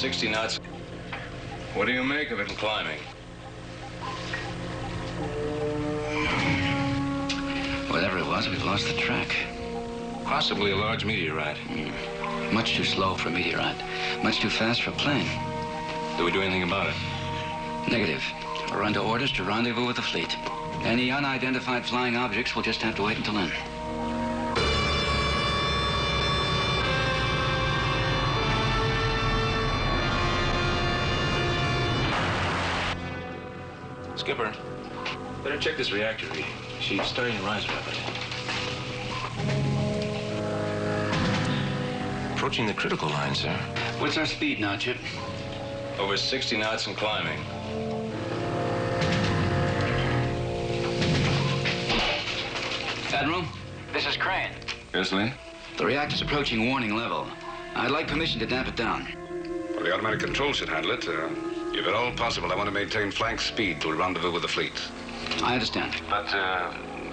60 knots. What do you make of it in climbing? Whatever it was, we've lost the track. Possibly a large meteorite. Much too slow for a meteorite. Much too fast for a plane. Do we do anything about it? Negative. We're under orders to rendezvous with the fleet. Any unidentified flying objects will just have to wait until then. Skipper, better check this reactor reading. She's starting to rise rapidly. Approaching the critical line, sir. What's our speed now, Chip? Over 60 knots and climbing. Admiral, this is Crane. Yes, Lee? The reactor's approaching warning level. I'd like permission to damp it down. Well, the automatic control should handle it. If at all possible, I want to maintain flank speed till rendezvous with the fleet. I understand. But,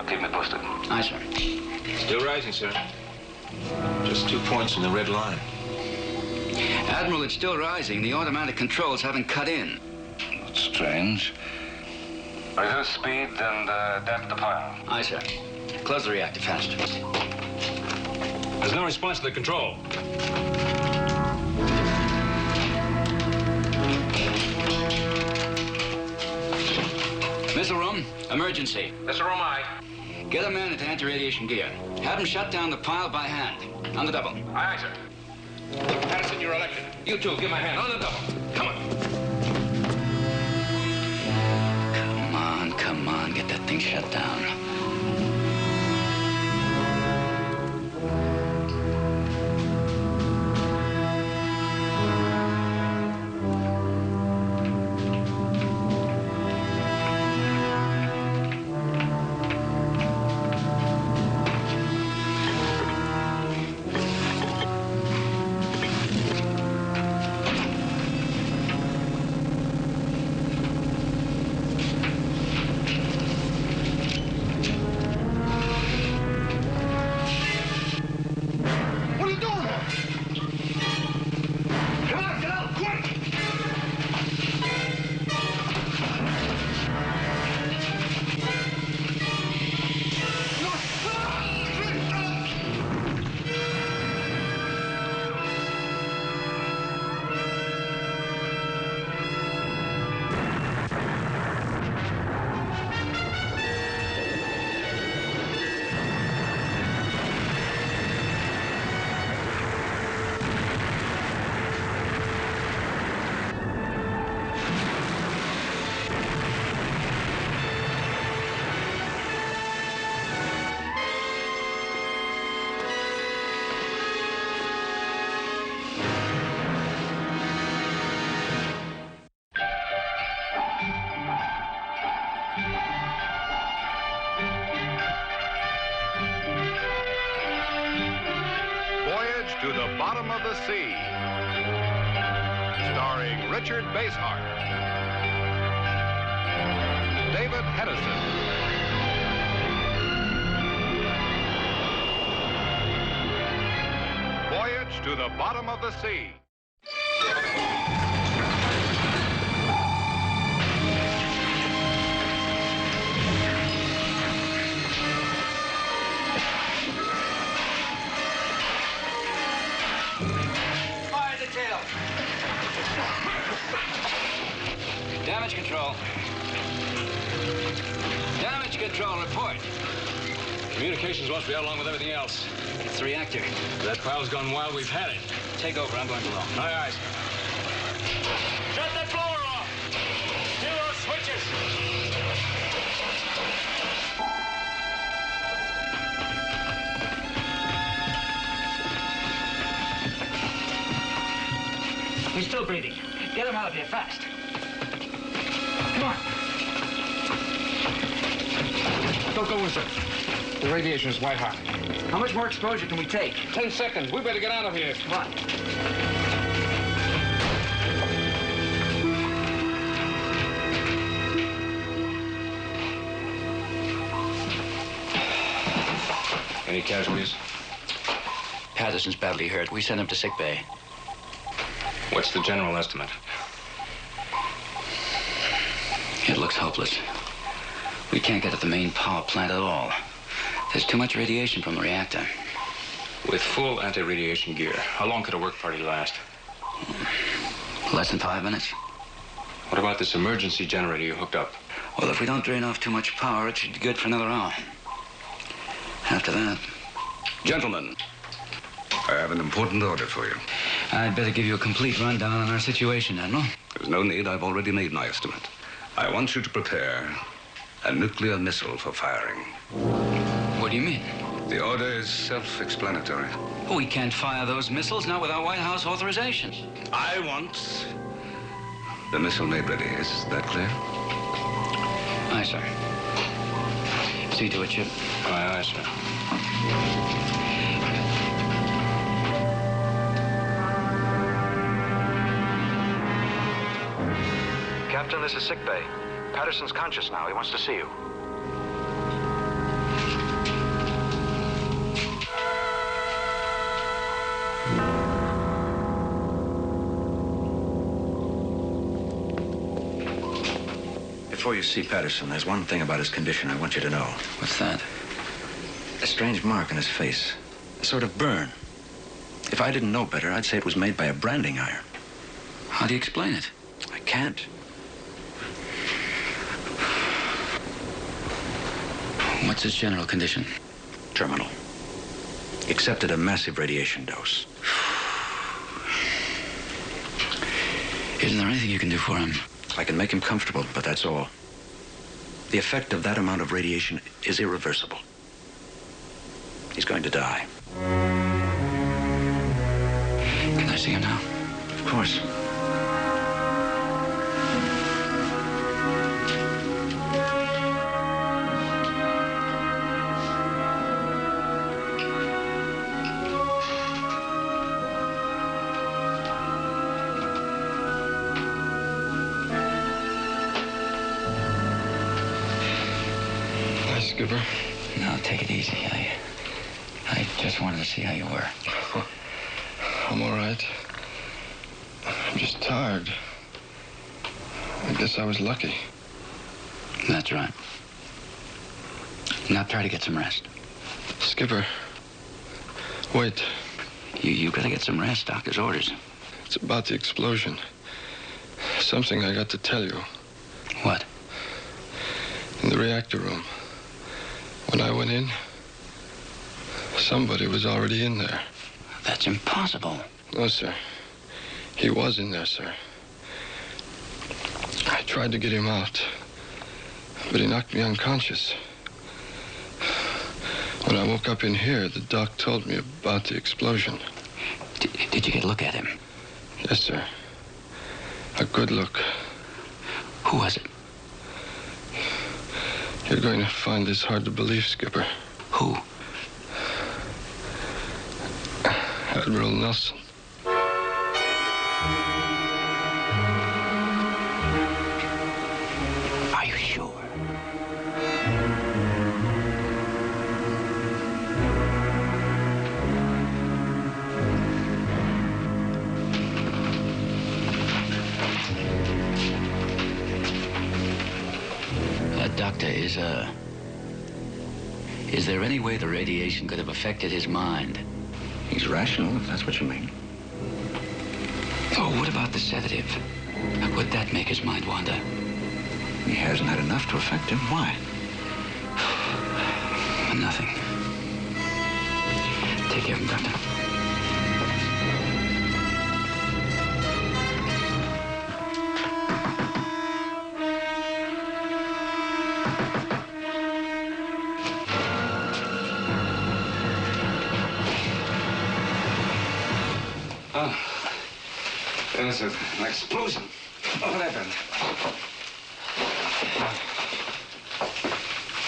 keep me posted. Aye, sir. Still rising, sir. Just 2 points in the red line. Admiral, it's still rising. The automatic controls haven't cut in. That's strange. Reduce speed and damp the pile. Aye, sir. Close the reactor fast. There's no response to the control. Missile room, emergency. Missile room, aye. Get a man into anti-radiation gear. Have him shut down the pile by hand. On the double. Aye, sir. Hedison, you're elected. You too, give my hand. On the double. Come on. Come on, get that thing shut down. Voyage to the Bottom of the Sea, starring Richard Basehart, David Hedison, Voyage to the Bottom of the Sea. Damage control. Damage control, report. Communications must be out along with everything else. It's the reactor. That pile's gone wild. We've had it. Take over. I'm going below. Aye, aye. Shut that blower off. Steal those switches. He's still breathing. Get him out of here fast. Come on. Don't go in, sir. The radiation is white hot. How much more exposure can we take? 10 seconds. We better get out of here. Come on. Any casualties? Patterson's badly hurt. We sent him to sick bay. What's the general estimate? It looks hopeless. We can't get at the main power plant at all. There's too much radiation from the reactor. With full anti-radiation gear, how long could a work party last? Less than 5 minutes. What about this emergency generator you hooked up? Well, if we don't drain off too much power, it should be good for another hour. After that... Gentlemen, I have an important order for you. I'd better give you a complete rundown on our situation, Admiral. There's no need. I've already made my estimate. I want you to prepare a nuclear missile for firing. What do you mean? The order is self-explanatory. Oh, we can't fire those missiles, not without White House authorization. I want the missile made ready. Is that clear? Aye, sir. See to it, Chip. Aye, aye, sir. Captain, this is sickbay. Patterson's conscious now. He wants to see you. Before you see Patterson, there's one thing about his condition I want you to know. What's that? A strange mark on his face. A sort of burn. If I didn't know better, I'd say it was made by a branding iron. How do you explain it? I can't. What's his general condition? Terminal. He accepted a massive radiation dose. Isn't there anything you can do for him? I can make him comfortable, but that's all. The effect of that amount of radiation is irreversible. He's going to die. Can I see him now? Of course. Skipper. No, take it easy. I just wanted to see how you were. I'm all right. I'm just tired. I guess I was lucky. That's right. Now try to get some rest. Skipper, wait. You gotta get some rest. Doctor's orders. It's about the explosion. Something I got to tell you. What? In the reactor room. When I went in, somebody was already in there. That's impossible. No, sir. He was in there, sir. I tried to get him out, but he knocked me unconscious. When I woke up in here, the doc told me about the explosion. Did you get a look at him? Yes, sir. A good look. Who was it? You're going to find this hard to believe, Skipper. Who? Admiral Nelson. Are you sure? Doctor, is there any way the radiation could have affected his mind? He's rational, if that's what you mean. Oh, what about the sedative? Would that make his mind wander? He hasn't had enough to affect him. Why? Nothing. Take care of him, Doctor. There's an explosion. What happened?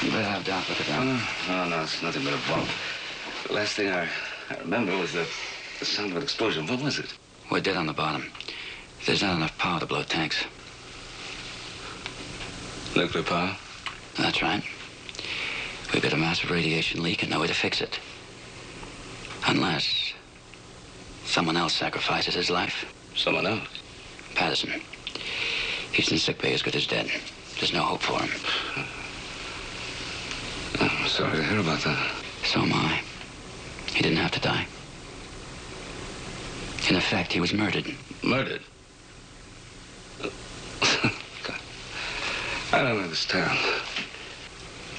You better have Doc look at that. No, it's nothing but a bump. The last thing I remember was the sound of an explosion. What was it? We're dead on the bottom. There's not enough power to blow tanks. Nuclear power? That's right. We've got a massive radiation leak and no way to fix it. Unless someone else sacrifices his life. Someone else? Patterson. He's in sickbay, as good as dead. There's no hope for him. I'm sorry to hear about that. So am I. He didn't have to die. In effect, he was murdered. Murdered? God. I don't understand.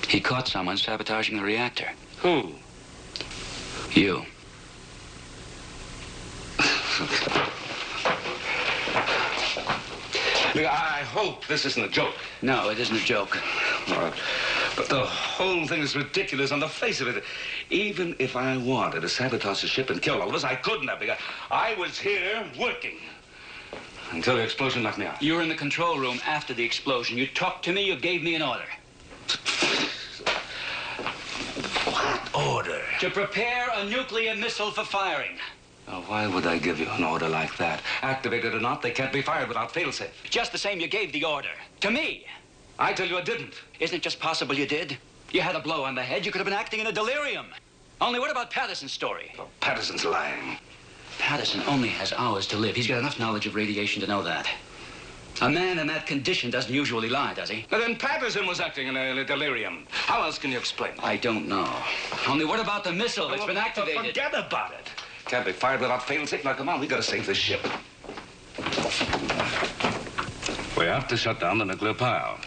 He caught someone sabotaging the reactor. Who? You. Look, I hope this isn't a joke. No, it isn't a joke. But the whole thing is ridiculous on the face of it. Even if I wanted to sabotage the ship and kill all of us, I couldn't have, because I was here working until the explosion knocked me out. You were in the control room after the explosion. You talked to me, you gave me an order. What order? To prepare a nuclear missile for firing. Now, why would I give you an order like that? Activated or not, they can't be fired without failsafe. Just the same, you gave the order. To me. I tell you I didn't. Isn't it just possible you did? You had a blow on the head. You could have been acting in a delirium. Only what about Patterson's story? Oh, Patterson's lying. Patterson only has hours to live. He's got enough knowledge of radiation to know that. A man in that condition doesn't usually lie, does he? Now, then Patterson was acting in a delirium. How else can you explain it? I don't know. Only what about the missile? It's been activated. Forget about it. Can't be fired without failsafe. Now, come on, we gotta save this ship. We have to shut down the nuclear pile.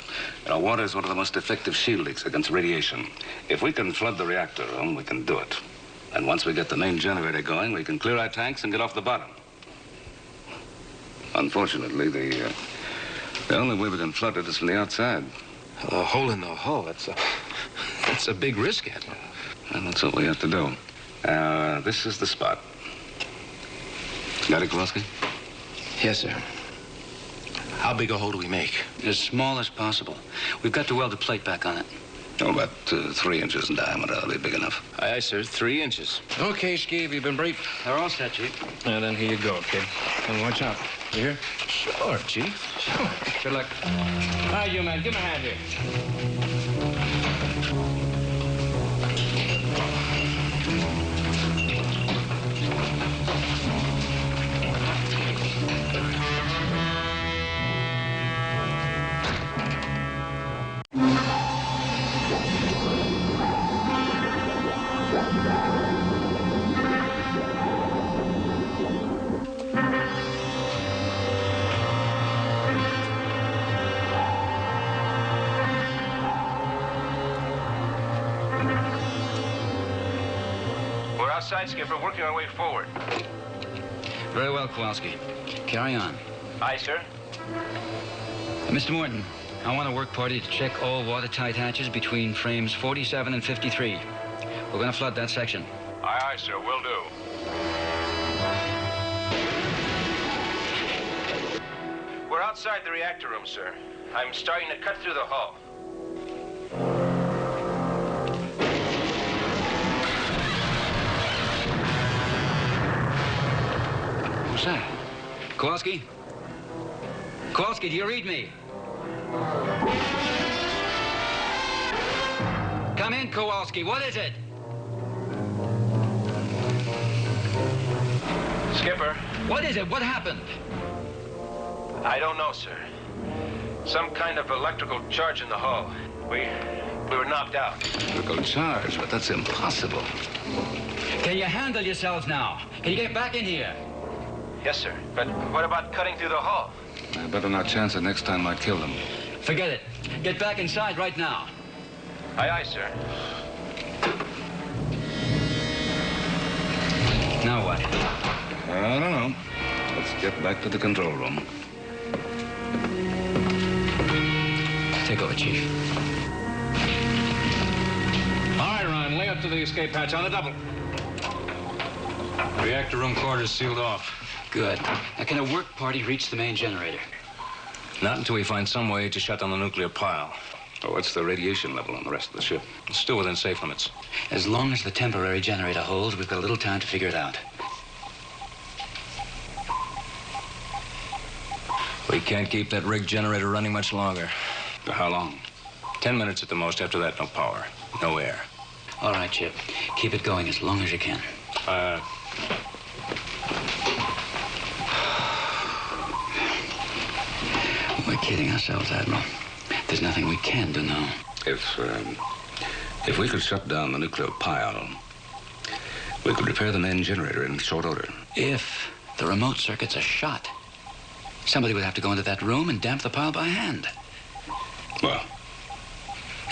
You know, water is one of the most effective shieldings against radiation. If we can flood the reactor room, we can do it. And once we get the main generator going, we can clear our tanks and get off the bottom. Unfortunately, the only way we can flood it is from the outside. A hole in the hull, that's a big risk, Admiral. And that's what we have to do. This is the spot. Got it, Kowalski? Yes, sir. How big a hole do we make? As small as possible. We've got to weld the plate back on it. Oh, about 3 inches in diameter. That'll be big enough. Aye, aye, sir. 3 inches. Okay, Steve, you've been briefed. They're all set, Chief. Now, then, here you go, kid. And watch out. You hear? Sure, Chief. Sure. Good luck. All right, you man, give me a hand here. Outside, Skipper, working our way forward. Very well, Kowalski. Carry on. Aye, sir. Mr. Morton, I want a work party to check all watertight hatches between frames 47 and 53. We're going to flood that section. Aye, aye, sir. Will do. We're outside the reactor room, sir. I'm starting to cut through the hull. What's that? Kowalski? Kowalski, do you read me? Come in, Kowalski. What is it? Skipper. What is it? What happened? I don't know, sir. Some kind of electrical charge in the hull. We were knocked out. Electrical charge, but that's impossible. Can you handle yourselves now? Can you get back in here? Yes, sir. But what about cutting through the hull? I better not chance it. Next time I kill them. Forget it. Get back inside right now. Aye, aye, sir. Now what? I don't know. Let's get back to the control room. Take over, Chief. All right, Ron, lay up to the escape hatch on a double. Reactor room quarters sealed off. Good. Now, can a work party reach the main generator? Not until we find some way to shut down the nuclear pile. Oh, what's the radiation level on the rest of the ship? It's still within safe limits. As long as the temporary generator holds, we've got a little time to figure it out. We can't keep that rig generator running much longer. For how long? 10 minutes at the most. After that, no power, no air. All right, Chip. Keep it going as long as you can. We're kidding ourselves, Admiral. There's nothing we can do now. If we could shut down the nuclear pile, we could repair the main generator in short order. If the remote circuits are shot, somebody would have to go into that room and damp the pile by hand. Well,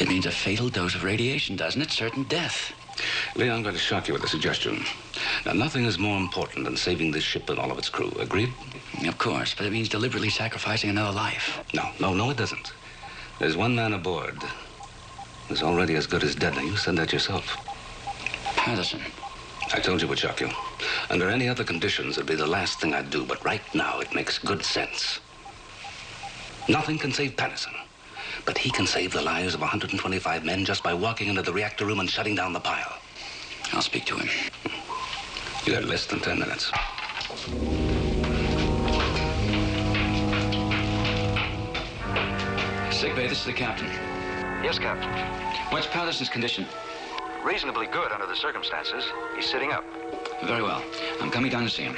it means a fatal dose of radiation, doesn't it? Certain death. Lee, I'm going to shock you with a suggestion. Now, nothing is more important than saving this ship and all of its crew. Agreed? Of course, but it means deliberately sacrificing another life. No, it doesn't. There's one man aboard who's already as good as dead. Now, you said that yourself. Patterson. I told you it would shock you. Under any other conditions, it'd be the last thing I'd do, but right now, it makes good sense. Nothing can save Patterson, but he can save the lives of 125 men just by walking into the reactor room and shutting down the pile. I'll speak to him. You got less than 10 minutes. Sickbay, this is the captain. Yes, Captain. What's Patterson's condition? Reasonably good under the circumstances. He's sitting up. Very well. I'm coming down to see him.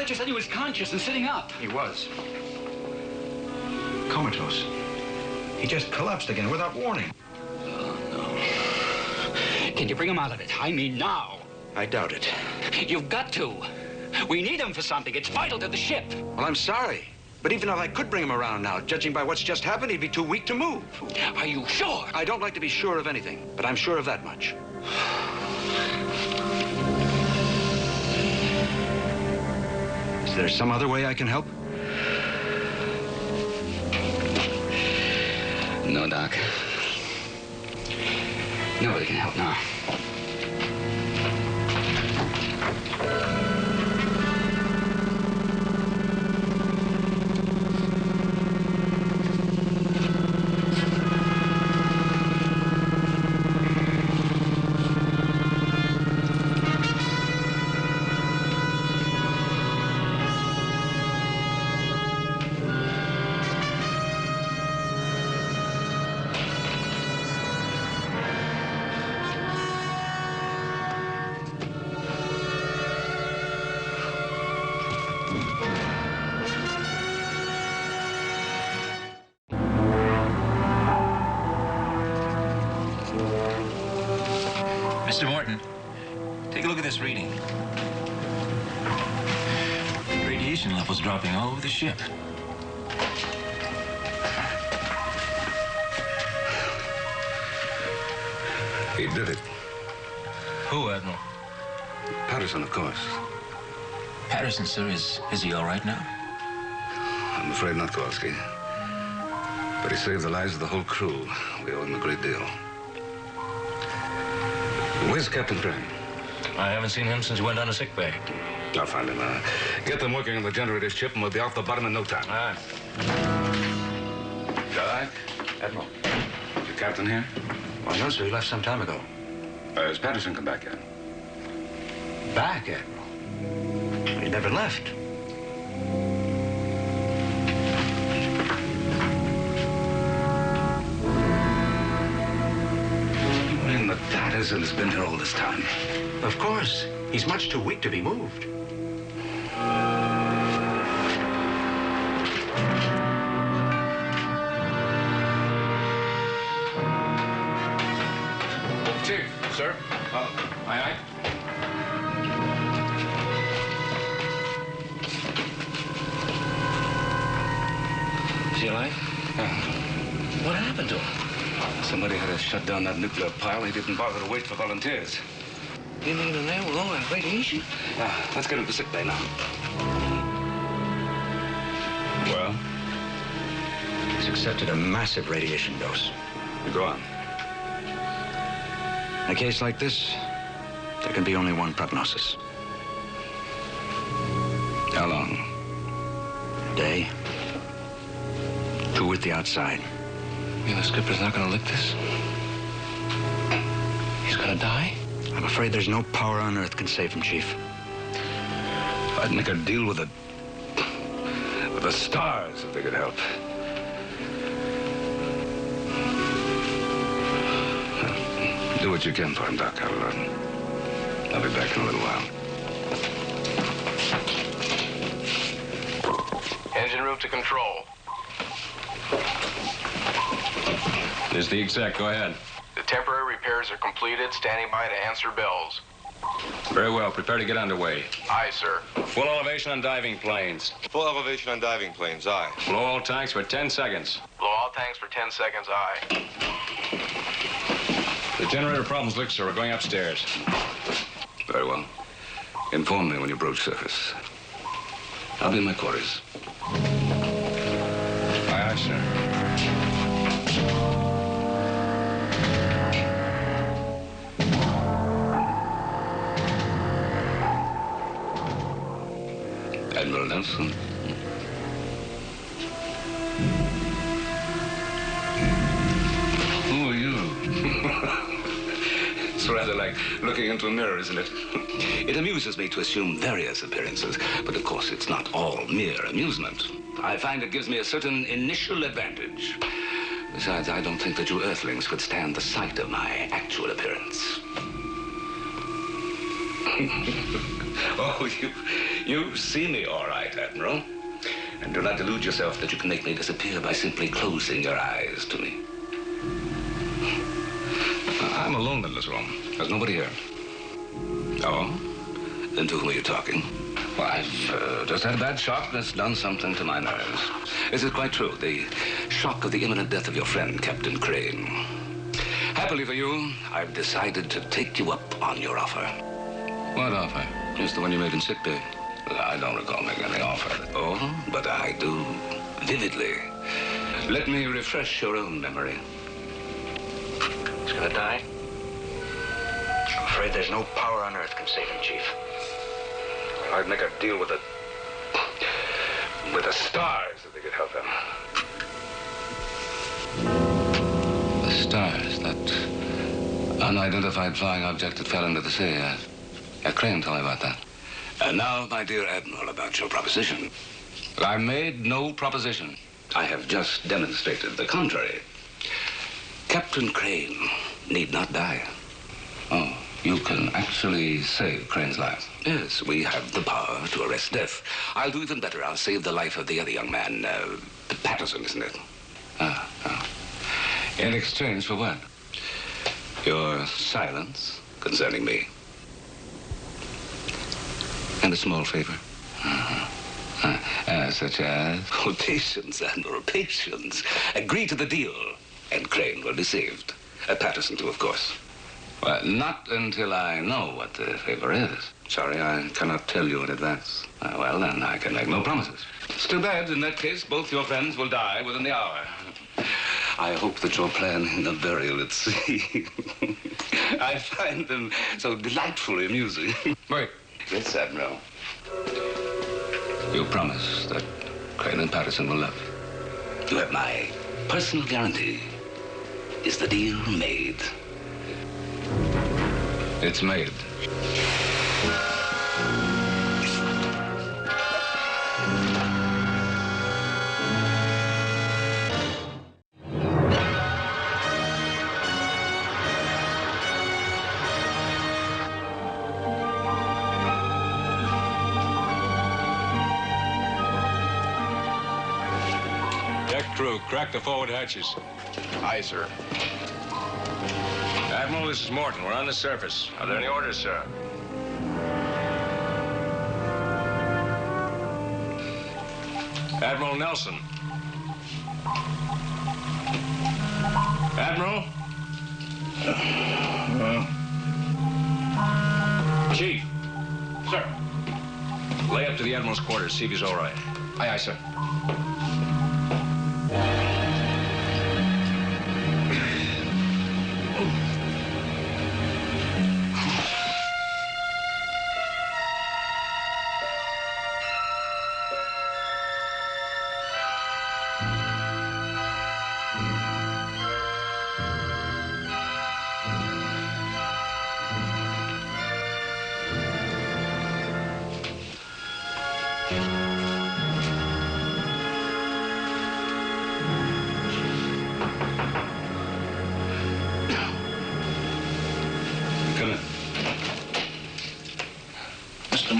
You said he was conscious and sitting up. He was. Comatose. He just collapsed again without warning. Oh, no. Can you bring him out of it? I mean now. I doubt it. You've got to. We need him for something. It's vital to the ship. Well, I'm sorry. But even if I could bring him around now, judging by what's just happened, he'd be too weak to move. Are you sure? I don't like to be sure of anything, but I'm sure of that much. Is there some other way I can help? No, Doc. Nobody can help now. Mr. Morton, take a look at this reading. Radiation levels dropping all over the ship. He did it. Who, Admiral? Patterson, of course. Patterson, sir, is he all right now? I'm afraid not, Kowalski. But he saved the lives of the whole crew. We owe him a great deal. Where's Captain Crane? I haven't seen him since he went down to sick bay. I'll find him. Get them working on the generator ship, and we'll be off the bottom in no time. All right. Doc? Admiral. Is the captain here? Why, no, sir. He left some time ago. Has Patterson come back yet? Back, Admiral? He never left. And the Patterson has been here all this time. Of course. He's much too weak to be moved. Chief, sir. Aye, aye. Is he alive? What happened to him? Somebody had to shut down that nuclear pile. He didn't bother to wait for volunteers. You mean in there with all that radiation? Let's get him to sick bay now. Well? He's accepted a massive radiation dose. Go on. In a case like this, there can be only one prognosis. How long? A day. Two at the outside. You mean the skipper's not gonna lick this? He's gonna die? I'm afraid there's no power on earth can save him, Chief. I'd make a deal with the stars if they could help. Do what you can for him, Doc. I'll be back in a little while. Engine room to control. This is the exec. Go ahead. The temporary repairs are completed. Standing by to answer bells. Very well. Prepare to get underway. Aye, sir. Full elevation on diving planes. Full elevation on diving planes, aye. Blow all tanks for 10 seconds. Blow all tanks for 10 seconds, aye. The generator problem's licked, sir. We're going upstairs. Very well. Inform me when you broach surface. I'll be in my quarters. Aye, aye, sir. Admiral Nelson. Who are you? It's rather like looking into a mirror, isn't it? It amuses me to assume various appearances, but of course it's not all mere amusement. I find it gives me a certain initial advantage. Besides, I don't think that you Earthlings could stand the sight of my actual appearance. Oh, you see me all right, Admiral. And do not delude yourself that you can make me disappear by simply closing your eyes to me. I'm alone in this room. There's nobody here. Oh? Then to whom are you talking? Well, I've just had a bad shock that's done something to my nerves. Is it quite true? The shock of the imminent death of your friend, Captain Crane. Happily for you, I've decided to take you up on your offer. What offer? Just the one you made in sickbay. I don't recall making any offer. Oh, but I do vividly. Let me refresh your own memory. He's gonna die? I'm afraid there's no power on earth can save him, Chief. I'd make a deal with the stars if they could help him. The stars, that unidentified flying object that fell into the sea. Crane told me about that. And now, my dear Admiral, about your proposition. I made no proposition. I have just demonstrated the contrary. Captain Crane need not die. Oh, you can actually save Crane's life? Yes, we have the power to arrest death. I'll do even better. I'll save the life of the other young man, Patterson, isn't it? In exchange for what? Your silence concerning me. And a small favor. Such as? Oh, patience, Admiral, patience. Agree to the deal, and Crane will be saved. Patterson, too, of course. Well, not until I know what the favor is. Sorry, I cannot tell you in advance. Well, then I can make no promises. It's too bad. In that case, both your friends will die within the hour. I hope that you're planning a burial at sea. I find them so delightfully amusing. Wait. Yes, Admiral. You promise that Crane and Patterson will live. You have my personal guarantee. Is the deal made? It's made. Crew, crack the forward hatches. Aye, sir. Admiral, this is Morton. We're on the surface. Are there any orders, sir? Admiral Nelson. Admiral? Chief. Sir. Lay up to the Admiral's quarters. See if he's all right. Aye, aye, sir.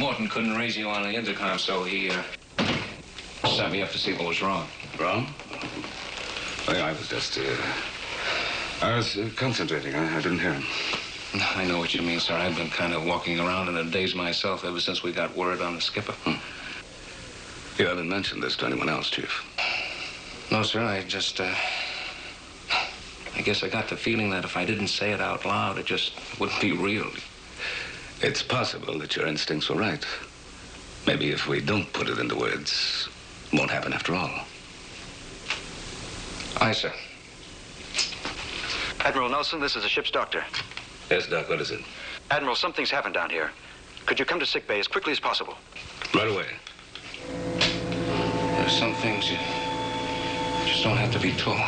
Morton couldn't raise you on the intercom, so he sent me up to see what was wrong. Wrong? Well, I was just, I was concentrating. I didn't hear him. I know what you mean, sir. I've been kind of walking around in a daze myself ever since we got word on the skipper. You haven't mentioned this to anyone else, Chief. No, sir. I just, I guess I got the feeling that if I didn't say it out loud, it just wouldn't be real. It's possible that your instincts were right. Maybe if we don't put it into words, it won't happen after all. Aye, sir. Admiral Nelson, this is the ship's doctor. Yes, Doc, what is it? Admiral, something's happened down here. Could you come to sick bay as quickly as possible? Right away. There's some things you just don't have to be told.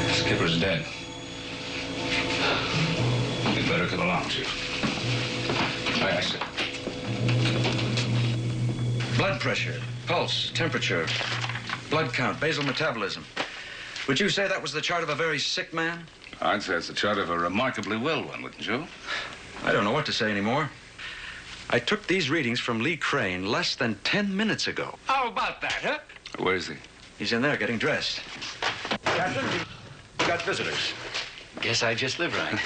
The skipper's dead. You'd better come along, Chief. Aye, sir. Blood pressure, pulse, temperature, blood count, basal metabolism. Would you say that was the chart of a very sick man? I'd say it's the chart of a remarkably well one, wouldn't you? I don't know what to say anymore. I took these readings from Lee Crane less than 10 minutes ago. How about that, huh? Where is he? He's in there getting dressed. Captain, you got visitors. Guess I just live right.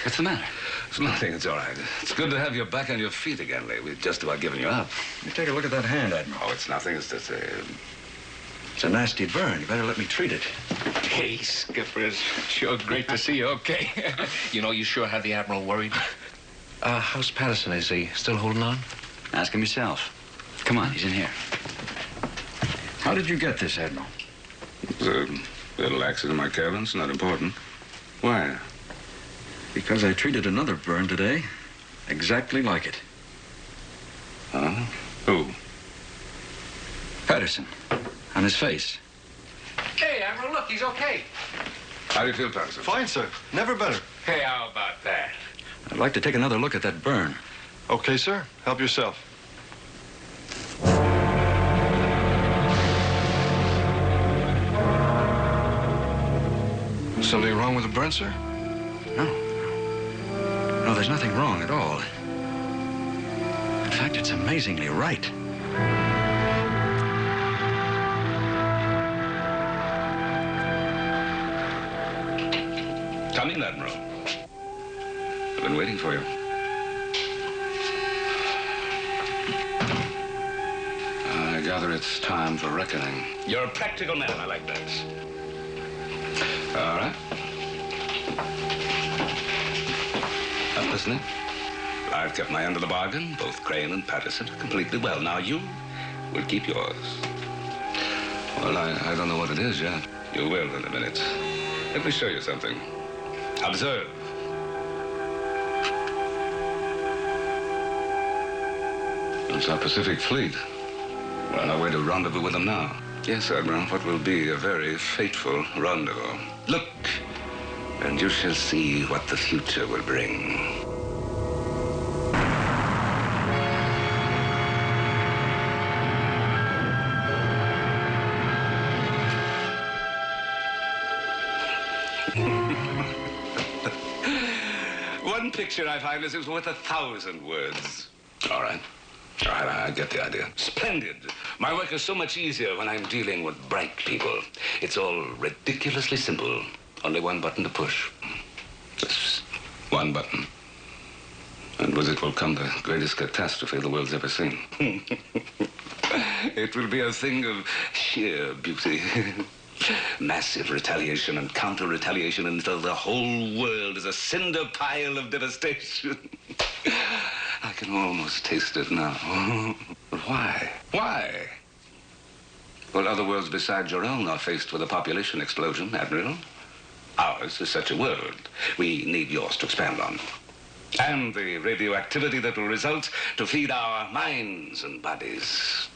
What's the matter? It's nothing. It's all right. It's good to have you back on your feet again, Lee. We've just about given you up. You take a look at that hand, Admiral. Oh, it's nothing. It's just It's a nasty burn. You better let me treat it. Hey, Skipper, it's sure great to see you okay. You know, you sure had the Admiral worried. How's Patterson? Is he still holding on? Ask him yourself. Come on, he's in here. How did you get this, Admiral? It's a little accident in my cabin. It's not important. Why? Because I treated another burn today, exactly like it. Huh? Who? Patterson, on his face. Hey, Admiral, look, he's okay. How do you feel, Patterson? Fine, sir. Never better. Hey, how about that? I'd like to take another look at that burn. Okay, sir. Help yourself. Something wrong with the burn, sir? No, there's nothing wrong at all. In fact, it's amazingly right. Come in, Admiral. I've been waiting for you. I gather it's time for reckoning. You're a practical man. I like that. All right. I'm listening. I've kept my end of the bargain. Both Crane and Patterson are completely well. Now you will keep yours. Well, I don't know what it is yet. You will in a minute. Let me show you something. Observe. It's our Pacific Fleet. We're on our way to rendezvous with them now. Yes, Admiral, what will be a very fateful rendezvous. Look, and you shall see what the future will bring. One picture, I find, is worth 1,000 words. All right. All right, I get the idea. Splendid. My work is so much easier when I'm dealing with bright people. It's all ridiculously simple. Only one button to push. Just one button. And with it will come the greatest catastrophe the world's ever seen. It will be a thing of sheer beauty. Massive retaliation and counter-retaliation until the whole world is a cinder pile of devastation. I can almost taste it now. But why? Why? Well, other worlds besides your own are faced with a population explosion, Admiral. Ours is such a world. We need yours to expand on. And the radioactivity that will result to feed our minds and bodies.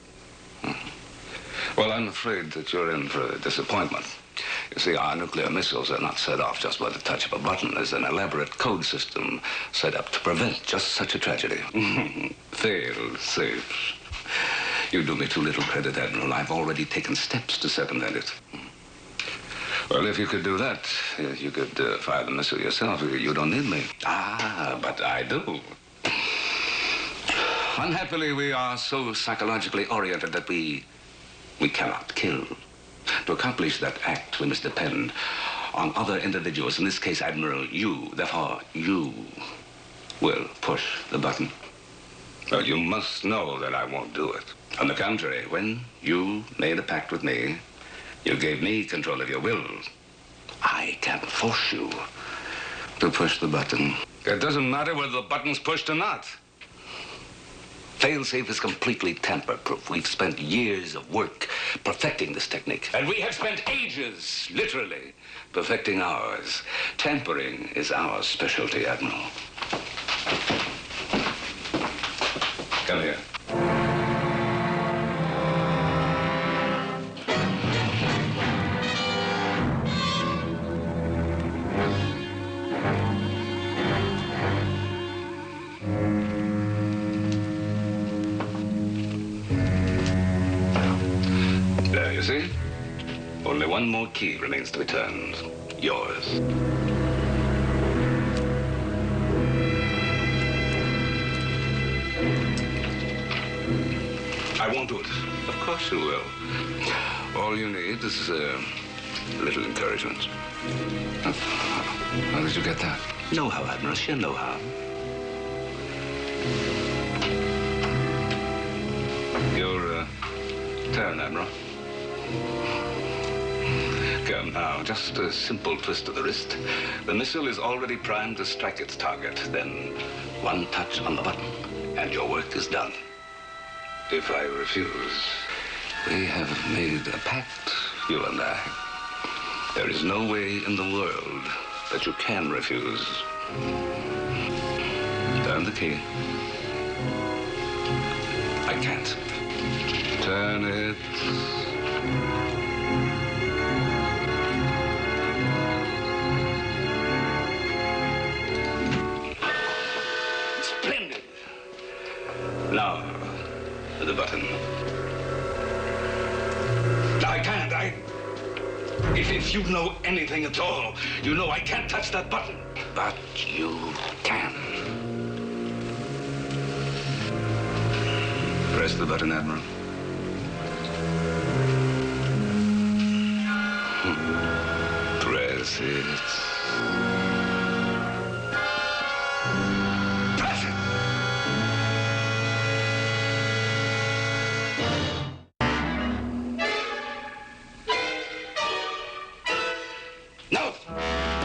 Well, I'm afraid that you're in for a disappointment. You see, our nuclear missiles are not set off just by the touch of a button. There's an elaborate code system set up to prevent just such a tragedy. Fail safe. You do me too little credit, Admiral. I've already taken steps to circumvent it. Well, if you could do that, you could fire the missile yourself. You don't need me. Ah, but I do. Unhappily, we are so psychologically oriented that we cannot kill. To accomplish that act, we must depend on other individuals. In this case, Admiral, you. Therefore, you will push the button. Well, you must know that I won't do it. On the contrary, when you made a pact with me, you gave me control of your will. I can force you to push the button. It doesn't matter whether the button's pushed or not. Failsafe is completely tamper-proof. We've spent years of work perfecting this technique. And we have spent ages, literally, perfecting ours. Tampering is our specialty, Admiral. Come here. There, you see? Only one more key remains to be turned. Yours. I won't do it. Of course you will. All you need is a little encouragement. How did you get that? Know-how, Admiral. Sheer know-how. Your turn, Admiral. Come now, just a simple twist of the wrist. The missile is already primed to strike its target. Then one touch on the button, and your work is done. If I refuse, we have made a pact, you and I. There is no way in the world that you can refuse. Turn the key. I can't. Turn it. Splendid. Now, the button. I can't. If you know anything at all, you know I can't touch that button. But you can. Press the button, Admiral. Press it. Press it! No!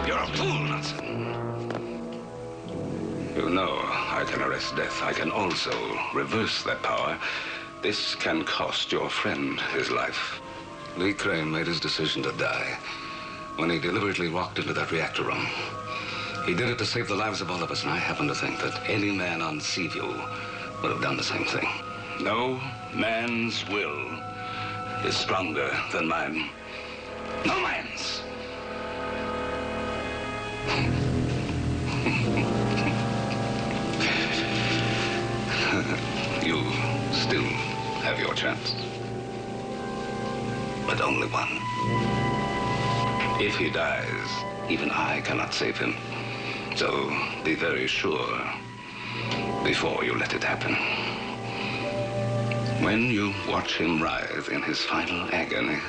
You're a fool, Nutson. You know I can arrest death. I can also reverse that power. This can cost your friend his life. Lee Crane made his decision to die when he deliberately walked into that reactor room. He did it to save the lives of all of us, and I happen to think that any man on Seaview would have done the same thing. No man's will is stronger than mine. No man's! You still have your chance. But only one. If he dies, even I cannot save him. So be very sure before you let it happen. When you watch him writhe in his final agony,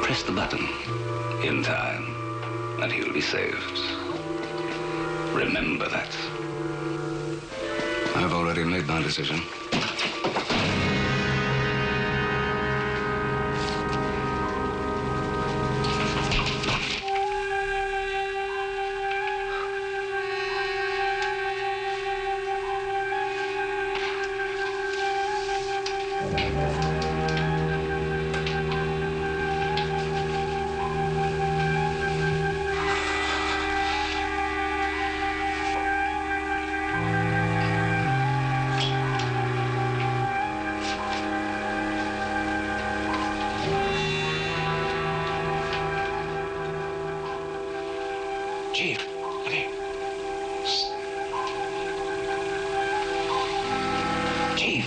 press the button in time, and he'll be saved. Remember that. I've already made my decision. Chief, okay. Chief.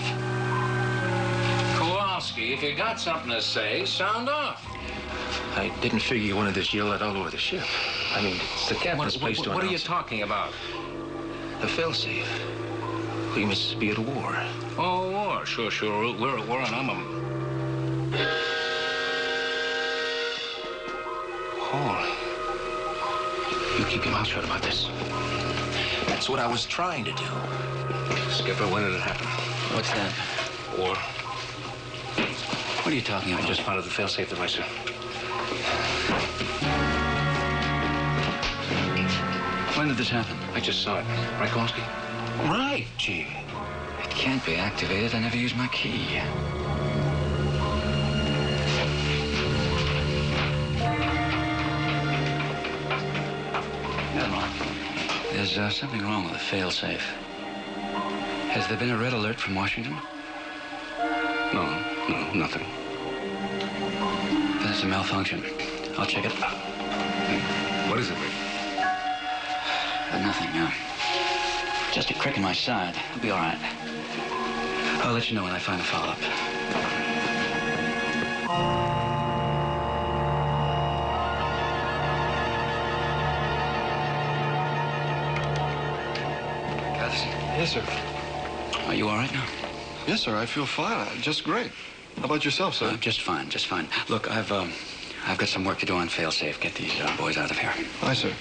Kowalski, if you got something to say, sound off. I didn't figure you wanted this yelled all over the ship. I mean, it's the captain's place to What are you announce it. talking about? The failsafe. We must be at war. Oh, war. Sure. We're at war and I'm a... Hall. You keep your mouth shut about this. That's what I was trying to do. Skipper, when did it happen? What's that? War. What are you talking about? I just found the failsafe device, sir. When did this happen? I just saw it. Right, Kowalski? Right, gee. It can't be activated. I never used my key. Admiral, there's something wrong with the failsafe. Has there been a red alert from Washington? No, nothing. Then it's a malfunction. I'll check it. What is it, Rick? Nothing. Just a crick in my side. It'll be all right. I'll let you know when I find a follow-up. Catherine? Yes, sir. Are you all right now? Yes, sir. I feel fine. Just great. How about yourself, sir? Just fine. Look, I've got some work to do on failsafe. Get these boys out of here. Aye, sir.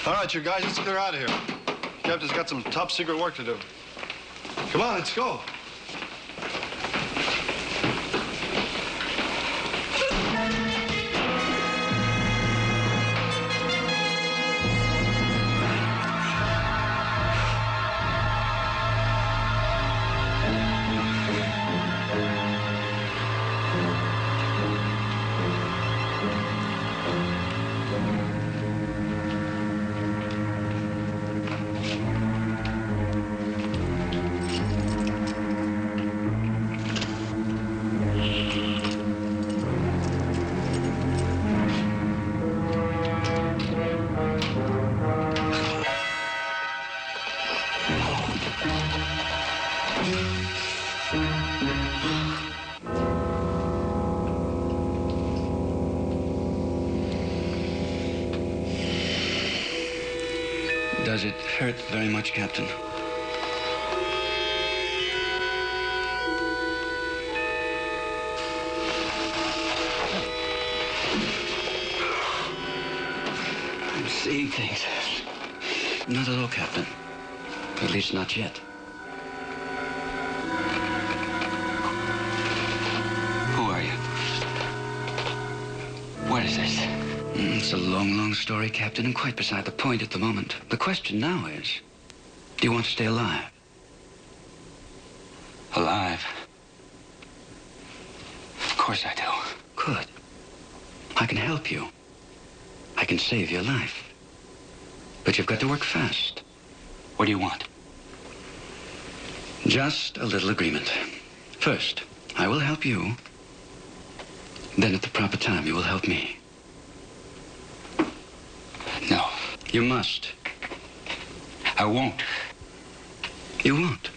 All right, you guys, let's clear out of here. Captain's got some top secret work to do. Come on, let's go. Does it hurt very much, Captain? I'm seeing things. Not at all, Captain. At least not yet. Who are you? What is this? It's a long story, Captain, and quite beside the point at the moment. The question now is, do you want to stay alive? Alive? Of course I do. Good. I can help you. I can save your life. But you've got to work fast. What do you want? Just a little agreement. First, I will help you. Then at the proper time, you will help me. No, you must. I won't. You won't.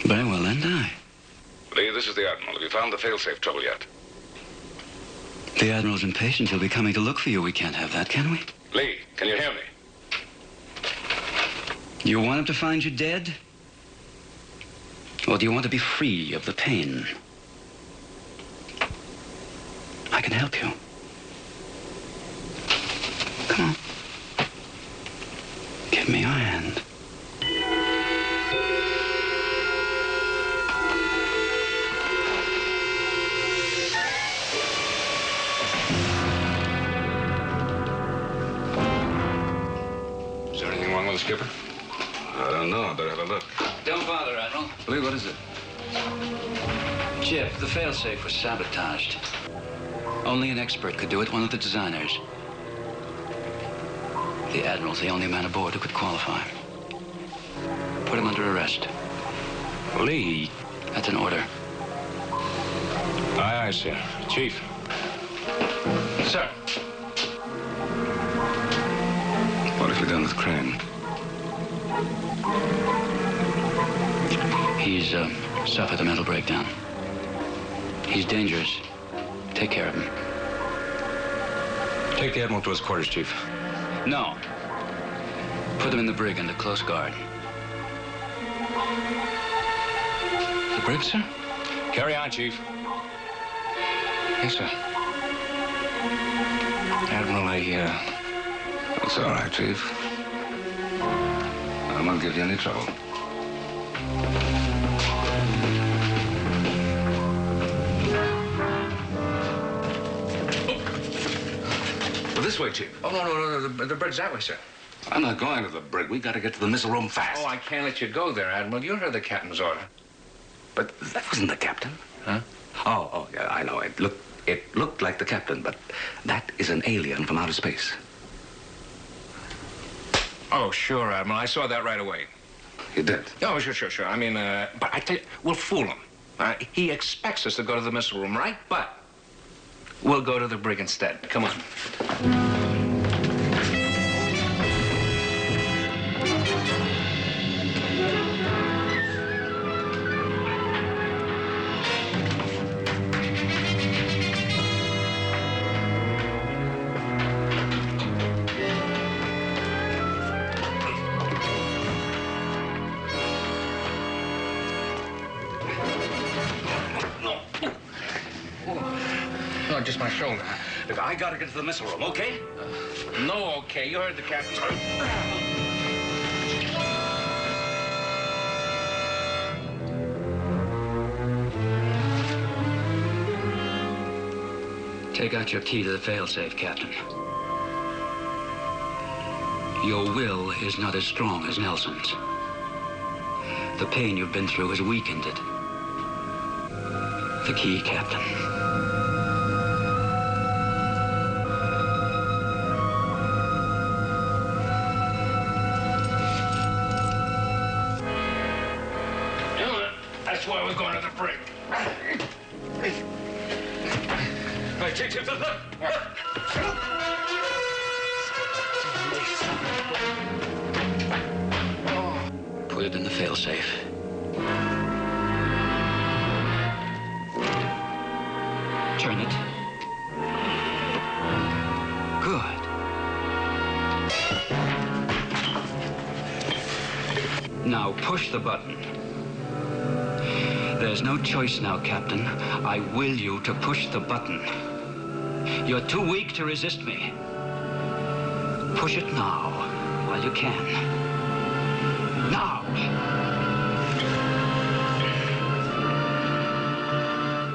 Very well, then die. Lee, this is the Admiral. Have you found the failsafe trouble yet? The Admiral's impatient. He'll be coming to look for you. We can't have that, can we? Lee, can you hear me? You want him to find you dead? Or do you want to be free of the pain? I can help you. Come on. Give me your hand. Is there anything wrong with the skipper? I don't know. I better have a look. Don't bother, Admiral. Lee, what is it? Jeff, the failsafe was sabotaged. Only an expert could do it, one of the designers. The Admiral's the only man aboard who could qualify. Put him under arrest. Lee? That's an order. Aye, aye, sir. Chief. Sir. What have you done with Crane? He's suffered a mental breakdown. He's dangerous. Take care of him. Take the Admiral to his quarters, Chief. No. Put them in the brig under close guard. The brig, sir? Carry on, Chief. Yes, sir. Admiral, It's all right, Chief. I won't give you any trouble. Well, this way, Chief. Oh, no. The brig's that way, sir. I'm not going to the brig. We got to get to the missile room fast. Oh, I can't let you go there, Admiral. You heard the captain's order. But that wasn't the captain. Huh? Oh, yeah, I know. It looked like the captain, but that is an alien from outer space. Oh, sure, Admiral. I saw that right away. You did? Oh, sure. I mean, but I tell you, we'll fool him. He expects us to go to the missile room, right? But we'll go to the brig instead. Come on. No, just my shoulder. Look, I got to get to the missile room, okay? No, okay. You heard the captain's order. Take out your key to the failsafe, Captain. Your will is not as strong as Nelson's. The pain you've been through has weakened it. The key, Captain. That's why we're going to the brig. Hey, Chief, look! Put it in the failsafe. Turn it. Good. Now push the button. There's no choice now, Captain. I will you to push the button. You're too weak to resist me. Push it now, while you can. Now!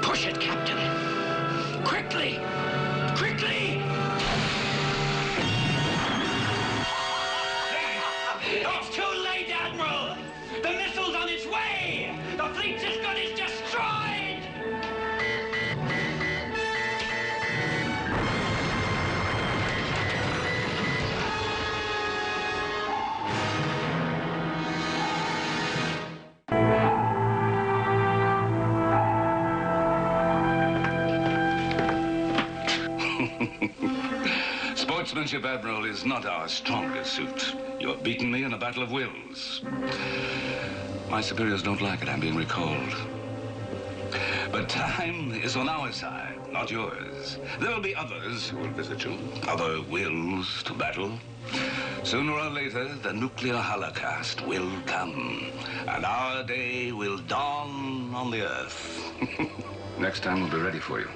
Push it, Captain. Quickly! Quickly! It's too late, Admiral! The missile's on its way! The fleet's as good as destroyed! Sportsmanship, Admiral, is not our strongest suit. You've beaten me in a battle of wills. My superiors don't like it. I'm being recalled. But time is on our side, not yours. There will be others who will visit you, other wills to battle. Sooner or later, the nuclear holocaust will come, and our day will dawn on the Earth. Next time, we'll be ready for you.